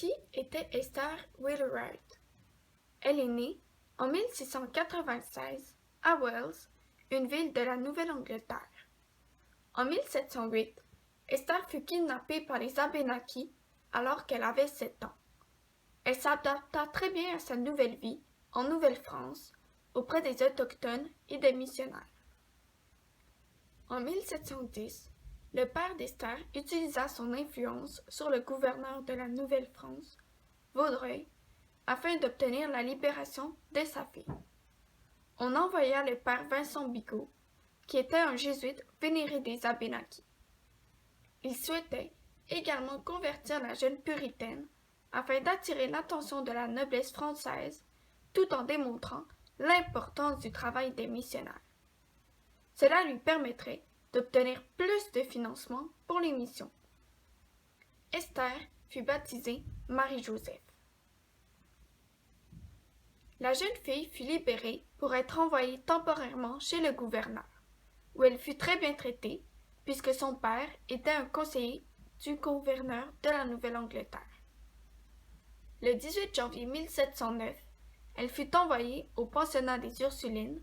Qui était Esther Wheelwright? Elle est née en 1696 à Wells, une ville de la Nouvelle-Angleterre. En 1708, Esther fut kidnappée par les Abénaquis alors qu'elle avait 7 ans. Elle s'adapta très bien à sa nouvelle vie en Nouvelle-France auprès des Autochtones et des missionnaires. En 1710, le père d'Esther utilisa son influence sur le gouverneur de la Nouvelle-France, Vaudreuil, afin d'obtenir la libération de sa fille. On envoya le père Vincent Bigot, qui était un jésuite vénéré des Abénaquis. Il souhaitait également convertir la jeune puritaine afin d'attirer l'attention de la noblesse française tout en démontrant l'importance du travail des missionnaires. Cela lui permettrait d'obtenir plus de financement pour les missions. Esther fut baptisée Marie-Joseph. La jeune fille fut libérée pour être envoyée temporairement chez le gouverneur, où elle fut très bien traitée, puisque son père était un conseiller du gouverneur de la Nouvelle-Angleterre. Le 18 janvier 1709, elle fut envoyée au pensionnat des Ursulines,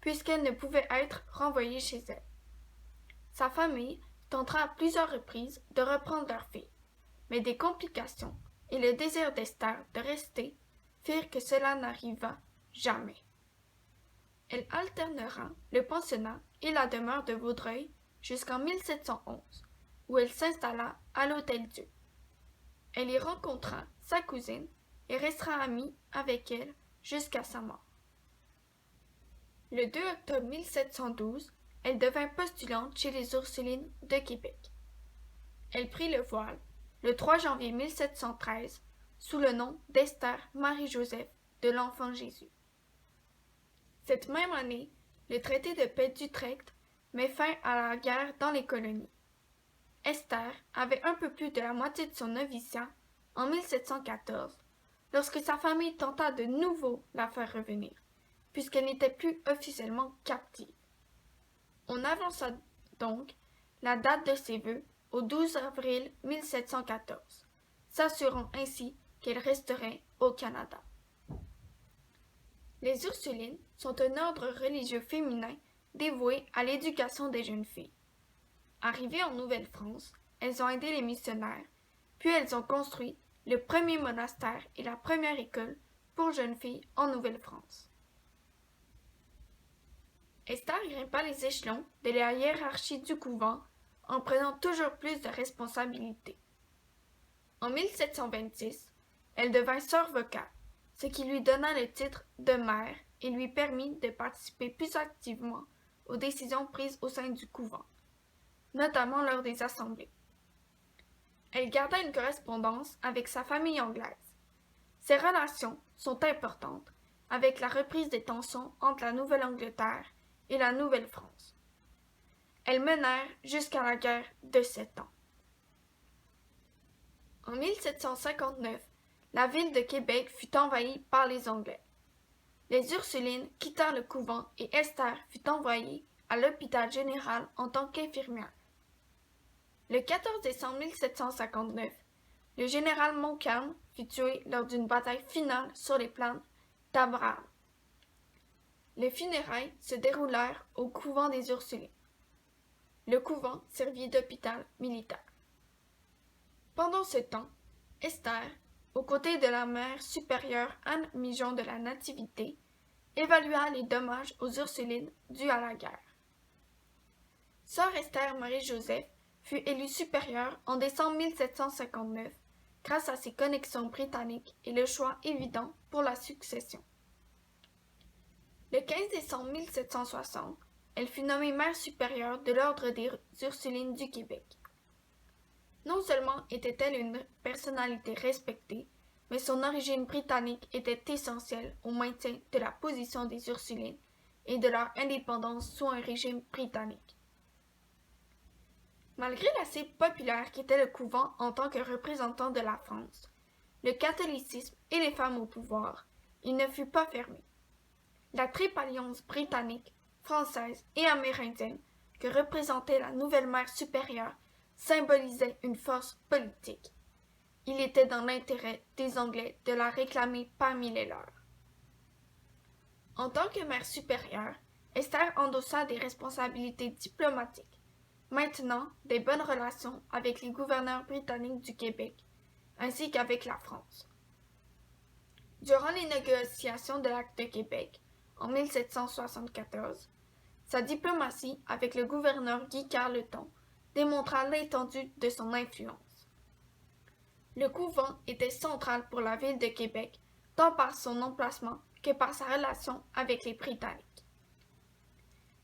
puisqu'elle ne pouvait être renvoyée chez elle. Sa famille tentera à plusieurs reprises de reprendre leur fille, mais des complications et le désir d'Esther de rester firent que cela n'arriva jamais. Elle alternera le pensionnat et la demeure de Vaudreuil jusqu'en 1711, où elle s'installa à l'Hôtel-Dieu. Elle y rencontra sa cousine et restera amie avec elle jusqu'à sa mort. Le 2 octobre 1712, elle devint postulante chez les Ursulines de Québec. Elle prit le voile le 3 janvier 1713 sous le nom d'Esther Marie-Joseph de l'Enfant Jésus. Cette même année, le traité de paix d'Utrecht met fin à la guerre dans les colonies. Esther avait un peu plus de la moitié de son noviciat en 1714, lorsque sa famille tenta de nouveau la faire revenir, puisqu'elle n'était plus officiellement captive. On avança donc la date de ses vœux au 12 avril 1714, s'assurant ainsi qu'elle resterait au Canada. Les Ursulines sont un ordre religieux féminin dévoué à l'éducation des jeunes filles. Arrivées en Nouvelle-France, elles ont aidé les missionnaires, puis elles ont construit le premier monastère et la première école pour jeunes filles en Nouvelle-France. Esther grimpa les échelons de la hiérarchie du couvent en prenant toujours plus de responsabilités. En 1726, elle devint sœur vocale, ce qui lui donna le titre de mère et lui permit de participer plus activement aux décisions prises au sein du couvent, notamment lors des assemblées. Elle garda une correspondance avec sa famille anglaise. Ces relations sont importantes avec la reprise des tensions entre la Nouvelle-Angleterre et la Nouvelle-France. Elles menèrent jusqu'à la guerre de 7 ans. En 1759, la ville de Québec fut envahie par les Anglais. Les Ursulines quittèrent le couvent et Esther fut envoyée à l'hôpital général en tant qu'infirmière. Le 14 décembre 1759, le général Montcalm fut tué lors d'une bataille finale sur les plaines d'Abraham. Les funérailles se déroulèrent au couvent des Ursulines. Le couvent servit d'hôpital militaire. Pendant ce temps, Esther, aux côtés de la mère supérieure Anne Mijon de la Nativité, évalua les dommages aux Ursulines dus à la guerre. Sœur Esther Marie-Joseph fut élue supérieure en décembre 1759 grâce à ses connexions britanniques et le choix évident pour la succession. Le 15 décembre 1760, elle fut nommée mère supérieure de l'Ordre des Ursulines du Québec. Non seulement était-elle une personnalité respectée, mais son origine britannique était essentielle au maintien de la position des Ursulines et de leur indépendance sous un régime britannique. Malgré l'assez populaire qu'était le couvent en tant que représentant de la France, le catholicisme et les femmes au pouvoir, il ne fut pas fermé. La triple alliance britannique, française et amérindienne que représentait la nouvelle mère supérieure symbolisait une force politique. Il était dans l'intérêt des Anglais de la réclamer parmi les leurs. En tant que mère supérieure, Esther endossa des responsabilités diplomatiques, maintenant des bonnes relations avec les gouverneurs britanniques du Québec, ainsi qu'avec la France. Durant les négociations de l'Acte de Québec, en 1774, sa diplomatie avec le gouverneur Guy Carleton démontra l'étendue de son influence. Le couvent était central pour la ville de Québec, tant par son emplacement que par sa relation avec les Britanniques.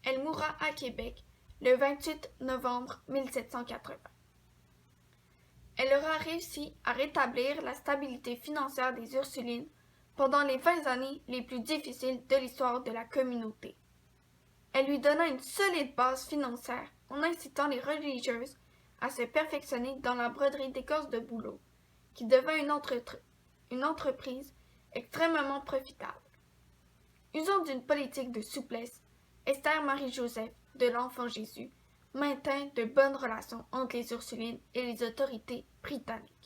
Elle mourra à Québec le 28 novembre 1780. Elle aura réussi à rétablir la stabilité financière des Ursulines pendant les 20 années les plus difficiles de l'histoire de la communauté. Elle lui donna une solide base financière en incitant les religieuses à se perfectionner dans la broderie d'écorce de bouleau, qui devint une entreprise extrêmement profitable. Usant d'une politique de souplesse, Esther Marie-Joseph de l'Enfant Jésus maintint de bonnes relations entre les Ursulines et les autorités britanniques.